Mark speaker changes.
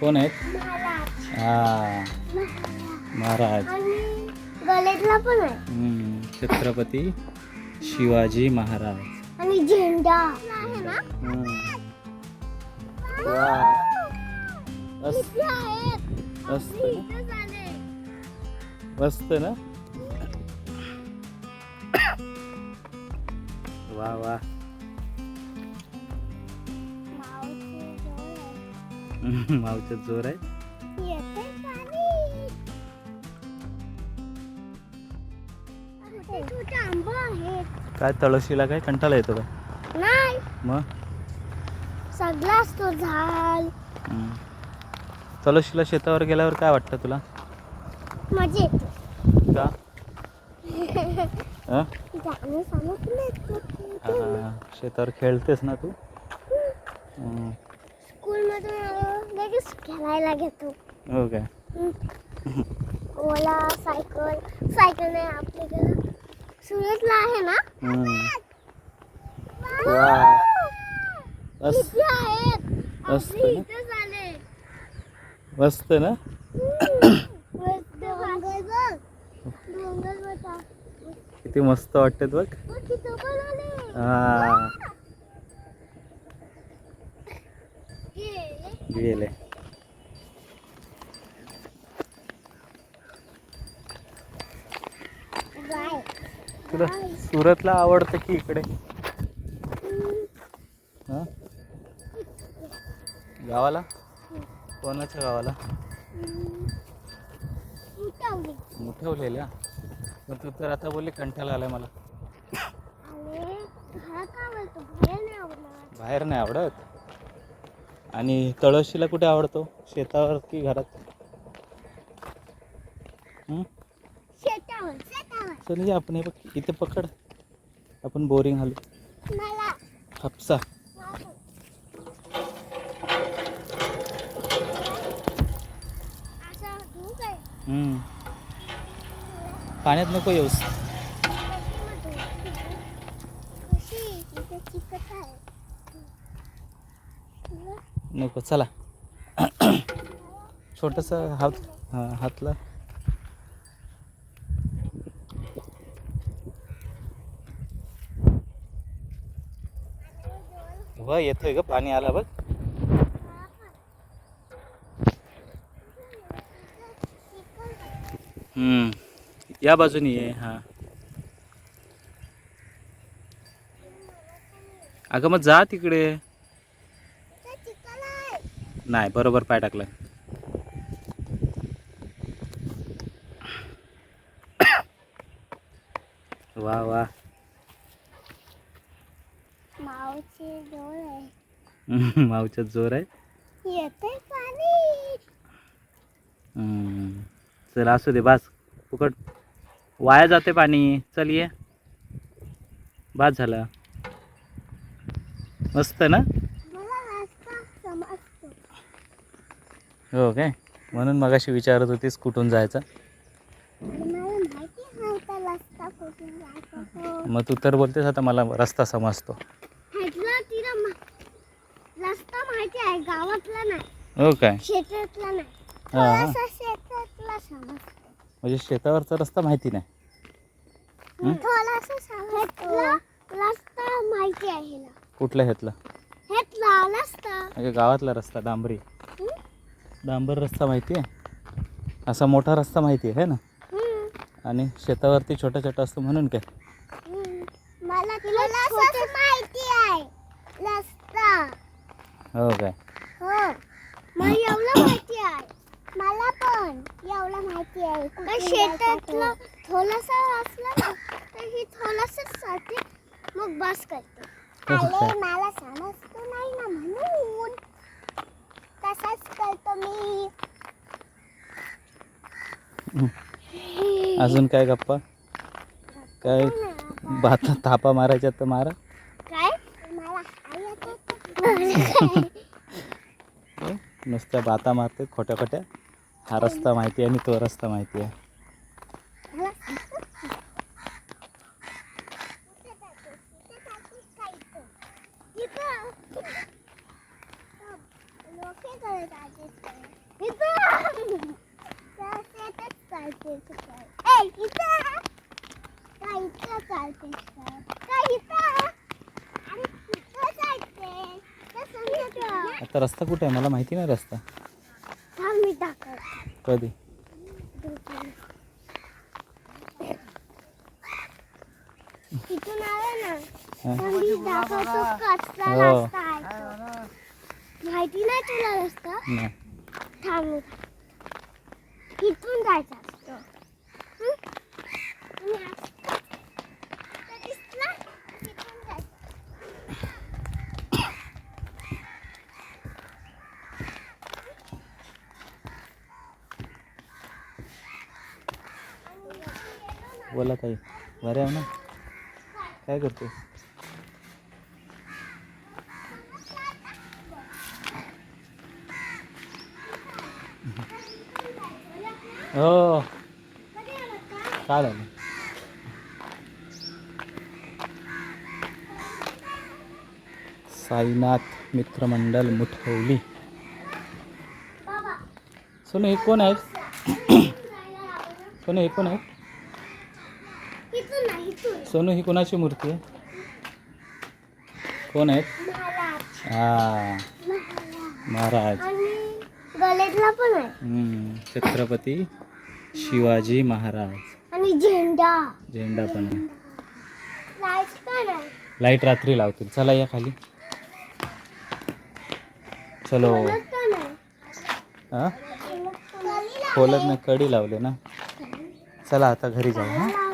Speaker 1: कोण आहेत?
Speaker 2: महाराज.
Speaker 1: हा, महाराज.
Speaker 2: आणि गळ्यातला पण आहे.
Speaker 1: छत्रपती शिवाजी महाराज.
Speaker 2: आणि झेंडा आहे ना.
Speaker 1: वा. मस्त
Speaker 2: किती आहेत?
Speaker 1: मस्त
Speaker 2: आपली
Speaker 1: ना?
Speaker 2: इथंच आले.
Speaker 1: मस्त ना. वा वा.
Speaker 2: मावशी जवळ आहे.
Speaker 1: मावच्या जोर आहे.
Speaker 2: येते पाणी. छोटे छोटे आंबे आहेत.
Speaker 1: काय तळशीला काय कंटाळा येतो का?
Speaker 2: नाही,
Speaker 1: मग
Speaker 2: सगळा असतो झाड.
Speaker 1: तळशीला शेतावर गेल्यावर काय वाटतं तुला?
Speaker 2: मजा येते.
Speaker 1: का? हा?
Speaker 2: जाणं सांगितलं
Speaker 1: हा, शेतावर खेळतेस ना तू?
Speaker 2: स्कूलमधून आलो लगेच खेळायला घेतो.
Speaker 1: हो काय?
Speaker 2: ओला सायकल सायकल नाही आपल्याकडे सुरतला आहे ना.
Speaker 1: वा. मस्त
Speaker 2: किती आहेत?
Speaker 1: मस्त
Speaker 2: आपली
Speaker 1: ना?
Speaker 2: इथंच आले.
Speaker 1: मस्त ना.
Speaker 2: डोंगर बघ. डोंगर बघा.
Speaker 1: किती मस्त वाटते बघ.
Speaker 2: तिथं पण आले.
Speaker 1: हा,
Speaker 2: गेले.
Speaker 1: गेले.
Speaker 2: बाय.
Speaker 1: तुला सुरतला आवडतं की इकडे? हा? गावाला? कोणाच्या गावाला?
Speaker 2: उठवली.
Speaker 1: मोठवलेल्या. मग तू तर आता बोलली कंटाळा आलाय मला.
Speaker 2: अरे घरात आवडतो, बाहेर नाही आवडणार.
Speaker 1: बाहेर नाही आवडत. आणि तळशीला कुठे आवडतो? शेतावर की घरात?
Speaker 2: शेतावर शेतावर.
Speaker 1: चल ये आपण हे बघ इथे पकड. आपण बोरिंग घालू.
Speaker 2: मला
Speaker 1: हापसा.
Speaker 2: असं धूप आहे.
Speaker 1: पाण्यात नको येऊस.
Speaker 2: कशी इथे चिकट आहे.
Speaker 1: नको चला. छोटंसं हातला. व येतोय ग पाणी आला बघ. या बाजूनी ये. हा, अगं मग जा तिकडे. नाही, बरोबर पाय टाकला. वा वा.
Speaker 2: मावशी जवळ आहे.
Speaker 1: मावच्या जोर आहे.
Speaker 2: येते पाणी.
Speaker 1: चल असू दे बास. फुकट वाया जाते पाणी. चल ये. बास झाला. मस्त ना.
Speaker 2: मला रस्ता समजतो.
Speaker 1: हो काय? म्हणून मगाशी विचारत होतीस कुठून जायचा.
Speaker 2: मला माहिती नव्हता रस्ता कुठून जायचा.
Speaker 1: मग तू तर बोलतेस आता मला रस्ता समजतो.
Speaker 2: ह्यातला तिला रस्ता माहिती आहे, गावातला नाही.
Speaker 1: हो काय?
Speaker 2: शेतातला नाही.
Speaker 1: हा.
Speaker 2: थोडासा शेतातला समजतो.
Speaker 1: म्हणजे शेतावरचा रस्ता माहिती नाही.
Speaker 2: थोडासा समजतो. रस्ता माहिती आहे हिला.
Speaker 1: कुठला ह्यातला?
Speaker 2: ह्यातला रस्ता.
Speaker 1: म्हणजे गावातला रस्ता डांबरी. डांबर रस्ता माहिती आहे. असा मोठा रस्ता माहिती आहे ना. आणि शेतावरती छोटा छोटा असतो म्हणून काय?
Speaker 2: मला तुला माहिती आहे रस्ता.
Speaker 1: हो काय?
Speaker 2: हो, मला एवढं माहिती आहे. मला पण एवढं माहिती आहे. का शेतातलं थोडंसं असलं ना तर ही थोडंसं साठी मग बस करते. अरे मला समजतो नाही ना म्हणून तसाच करतो मी.
Speaker 1: अजून काय गप्पा? काय बाता थापा मारायच्या तर मारा.
Speaker 2: काय? मला
Speaker 1: नुसत्या बाता मारते खोट्या खोट्या. हा रस्ता माहिती आहे आणि तो रस्ता माहिती आहे.
Speaker 2: लोके
Speaker 1: आता रस्ता कुठे आहे मला माहिती नाही रस्ता.
Speaker 2: मी दाखवते.
Speaker 1: कधी?
Speaker 2: इथून आले ना
Speaker 1: हा.
Speaker 2: तर मी दाखवतो कसला
Speaker 1: हो.
Speaker 2: रस्ता आहे तो. माहिती नाही तुला रस्ता?
Speaker 1: नाही.
Speaker 2: थांब मी दाखवते. इथून जायचं असतं. हं? आणि असं. तर दिसला? इथून जायचं.
Speaker 1: बोला ताई, बरे आहे ना? काय करते? हो, काय झालं? साईनाथ मित्रमंडळ मुठवली. सोनू हे कोण आहेत? सोनू हे कोण आहेत?
Speaker 2: इथून नाही, इथून.
Speaker 1: सोनू ही कोणाची मूर्ती आहे? कोण आहेत?
Speaker 2: महाराज.
Speaker 1: हा, महाराज.
Speaker 2: आणि गलेतला पण आहे.
Speaker 1: छत्रपती शिवाजी महाराज.
Speaker 2: आणि झेंडा.
Speaker 1: झेंडा पण आहे.
Speaker 2: लाईट पण आहे.
Speaker 1: लाईट रात्री लावतील. चला या खाली. चलो.
Speaker 2: बोलत पण आहे.
Speaker 1: हा,
Speaker 2: कली लावली.
Speaker 1: खोलत नाही, कडी लावले ना. चला आता घरी जाऊ. हा.